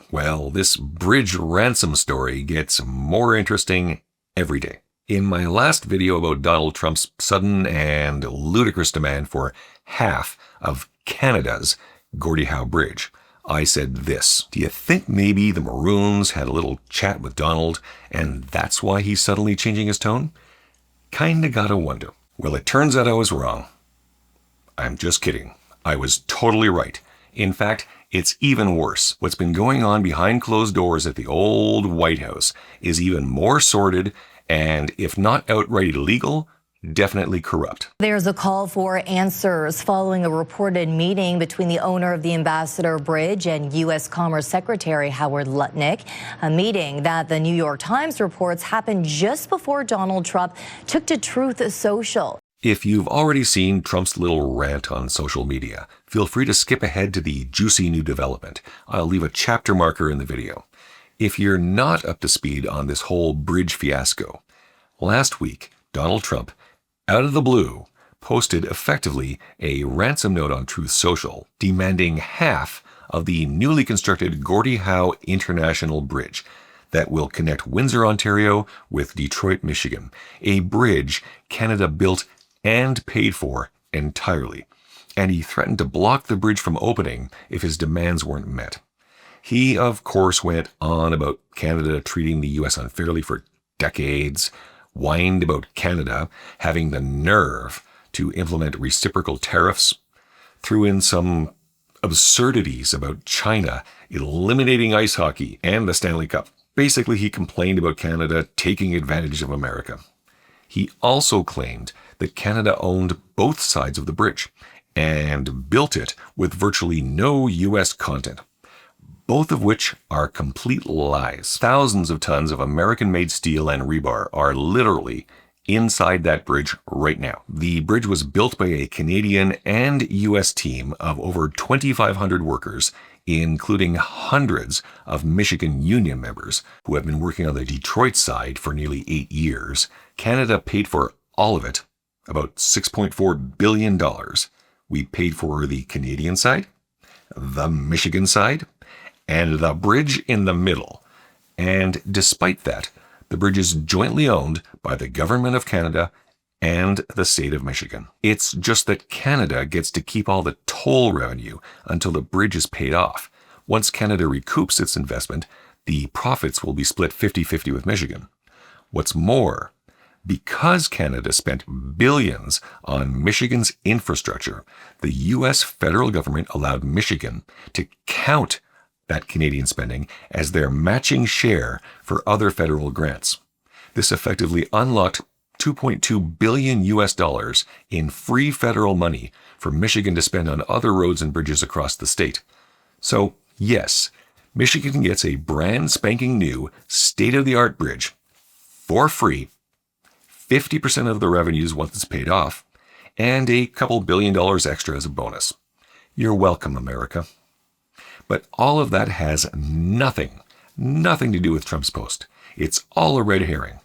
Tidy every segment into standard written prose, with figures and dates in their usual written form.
Well, this Bridge Ransom story gets more interesting every day. In my last video about Donald Trump's sudden and ludicrous demand for half of Canada's Gordie Howe Bridge, I said this: do you think maybe the Morouns had a little chat with Donald and that's why he's suddenly changing his tone? Kinda gotta wonder. Well, it turns out I was wrong. I'm just kidding. I was totally right. In fact, it's even worse. What's been going on behind closed doors at the old White House is even more sordid and, if not outright illegal, definitely corrupt. There's a call for answers following a reported meeting between the owner of the Ambassador Bridge and U.S. Commerce Secretary Howard Lutnick, a meeting that the New York Times reports happened just before Donald Trump took to Truth Social. If you've already seen Trump's little rant on social media, feel free to skip ahead to the juicy new development. I'll leave a chapter marker in the video. If you're not up to speed on this whole bridge fiasco, last week, Donald Trump, out of the blue, posted effectively a ransom note on Truth Social demanding half of the newly constructed Gordie Howe International Bridge that will connect Windsor, Ontario with Detroit, Michigan, a bridge Canada built and paid for entirely. And he threatened to block the bridge from opening if his demands weren't met. He, of course, went on about Canada treating the U.S. unfairly for decades, whined about Canada having the nerve to implement reciprocal tariffs, threw in some absurdities about China eliminating ice hockey and the Stanley Cup. Basically, he complained about Canada taking advantage of America. He also claimed that Canada owned both sides of the bridge and built it with virtually no U.S. content, both of which are complete lies. Thousands of tons of American-made steel and rebar are literally inside that bridge right now. The bridge was built by a Canadian and U.S. team of over 2,500 workers, including hundreds of Michigan union members who have been working on the Detroit side for nearly 8 years. Canada paid for all of it, about $6.4 billion. We paid for the Canadian side, the Michigan side, and the bridge in the middle. And despite that, the bridge is jointly owned by the Government of Canada and the state of Michigan. It's just that Canada gets to keep all the toll revenue until the bridge is paid off. Once Canada recoups its investment, the profits will be split 50-50 with Michigan. What's more, because Canada spent billions on Michigan's infrastructure, the U.S. federal government allowed Michigan to count that Canadian spending as their matching share for other federal grants. This effectively unlocked $2.2 billion US in free federal money for Michigan to spend on other roads and bridges across the state. So, yes, Michigan gets a brand spanking new, state-of-the-art bridge for free, 50% of the revenues once it's paid off, and a couple $1 billion extra as a bonus. You're welcome, America. But all of that has nothing to do with Trump's post. It's all a red herring.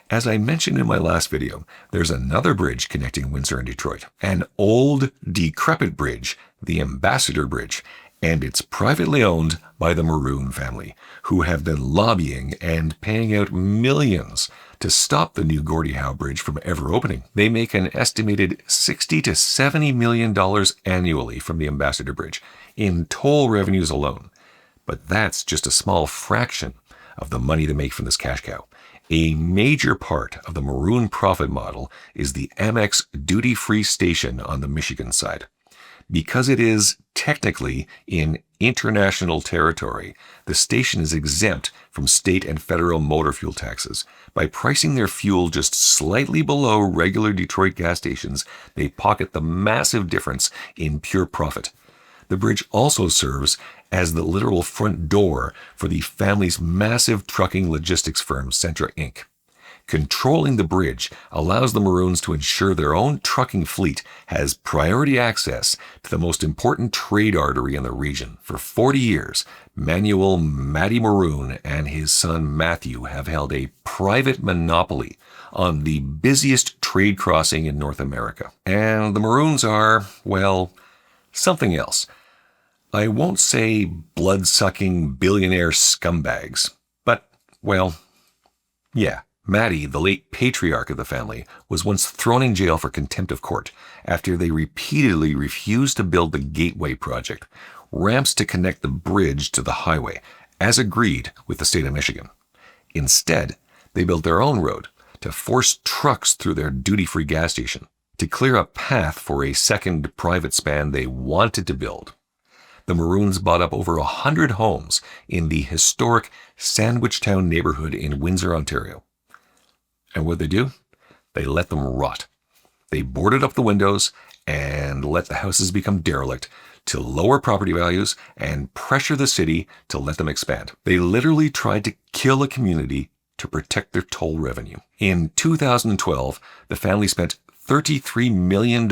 As I mentioned in my last video, there's another bridge connecting Windsor and Detroit, an old, decrepit bridge, the Ambassador Bridge, and it's privately owned by the Moroun family, who have been lobbying and paying out millions to stop the new Gordie Howe Bridge from ever opening. They make an estimated $60 to $70 million annually from the Ambassador Bridge in toll revenues alone. But that's just a small fraction of the money they make from this cash cow. A major part of the Moroun profit model is the Amex duty-free station on the Michigan side. Because it is technically in international territory, the station is exempt from state and federal motor fuel taxes. By pricing their fuel just slightly below regular Detroit gas stations, they pocket the massive difference in pure profit. The bridge also serves as the literal front door for the family's massive trucking logistics firm, Centra Inc. Controlling the bridge allows the Morouns to ensure their own trucking fleet has priority access to the most important trade artery in the region. For 40 years, Manuel Matty Moroun and his son Matthew have held a private monopoly on the busiest trade crossing in North America. And the Morouns are, well, something else. I won't say blood-sucking billionaire scumbags, but, well, yeah. Matty, the late patriarch of the family, was once thrown in jail for contempt of court after they repeatedly refused to build the Gateway Project, ramps to connect the bridge to the highway, as agreed with the state of Michigan. Instead, they built their own road to force trucks through their duty-free gas station to clear a path for a second private span they wanted to build. The Morouns bought up over 100 homes in the historic Sandwich Town neighborhood in Windsor, Ontario. And what'd they do? They let them rot. They boarded up the windows and let the houses become derelict to lower property values and pressure the city to let them expand. They literally tried to kill a community to protect their toll revenue. In 2012, the family spent $33 million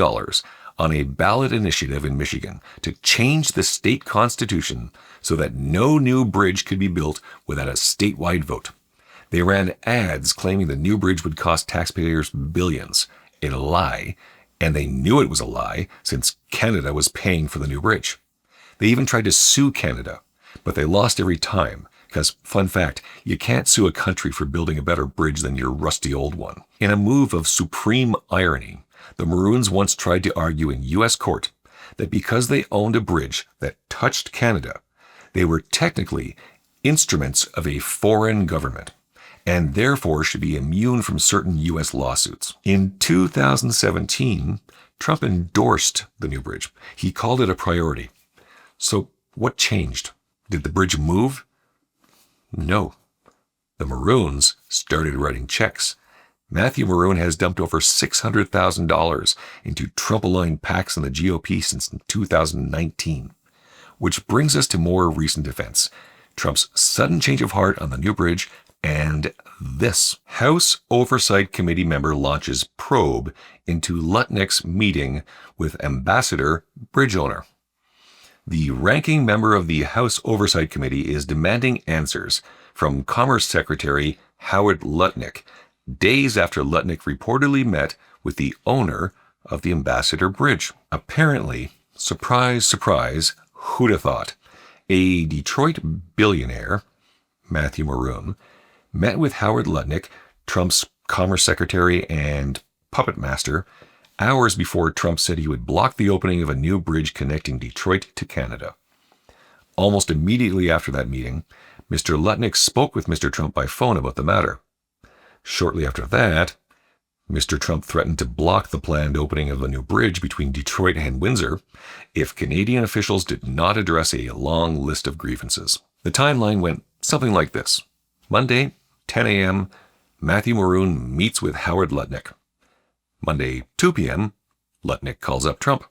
on a ballot initiative in Michigan to change the state constitution so that no new bridge could be built without a statewide vote. They ran ads claiming the new bridge would cost taxpayers billions. A lie, and they knew it was a lie since Canada was paying for the new bridge. They even tried to sue Canada, but they lost every time because, fun fact, you can't sue a country for building a better bridge than your rusty old one. In a move of supreme irony, the Morouns once tried to argue in U.S. court that because they owned a bridge that touched Canada, they were technically instruments of a foreign government, and therefore should be immune from certain U.S. lawsuits. In 2017, Trump endorsed the new bridge. He called it a priority. So what changed? Did the bridge move? No. The Morouns started writing checks. Matthew Moroun has dumped over $600,000 into Trump-aligned PACs in the GOP since 2019. Which brings us to more recent events. Trump's sudden change of heart on the new bridge, and this. House Oversight Committee member launches probe into Lutnick's meeting with ambassador bridge owner. The ranking member of the House Oversight Committee is demanding answers from Commerce Secretary Howard Lutnick, days after Lutnick reportedly met with the owner of the Ambassador Bridge. Apparently, surprise, surprise, who'd have thought, a Detroit billionaire, Matthew Moroun, met with Howard Lutnick, Trump's Commerce Secretary and puppet master, hours before Trump said he would block the opening of a new bridge connecting Detroit to Canada. Almost immediately after that meeting, Mr. Lutnick spoke with Mr. Trump by phone about the matter. Shortly after that, Mr. Trump threatened to block the planned opening of a new bridge between Detroit and Windsor if Canadian officials did not address a long list of grievances. The timeline went something like this. Monday, 10 a.m., Matthew Moroun meets with Howard Lutnick. Monday, 2 p.m., Lutnick calls up Trump.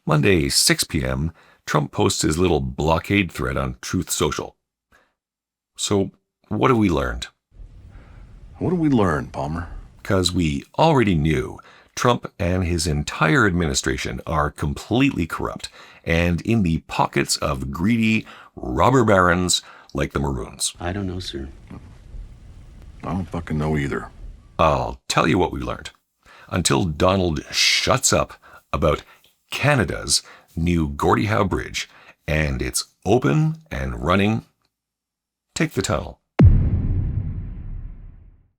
Monday, 6 p.m., Trump posts his little blockade thread on Truth Social. So, what have we learned? What did we learn, Palmer? Because we already knew Trump and his entire administration are completely corrupt and in the pockets of greedy robber barons like the Morouns. I don't know, sir. I don't fucking know either. I'll tell you what we learned. Until Donald shuts up about Canada's new Gordie Howe Bridge and it's open and running, take the tunnel.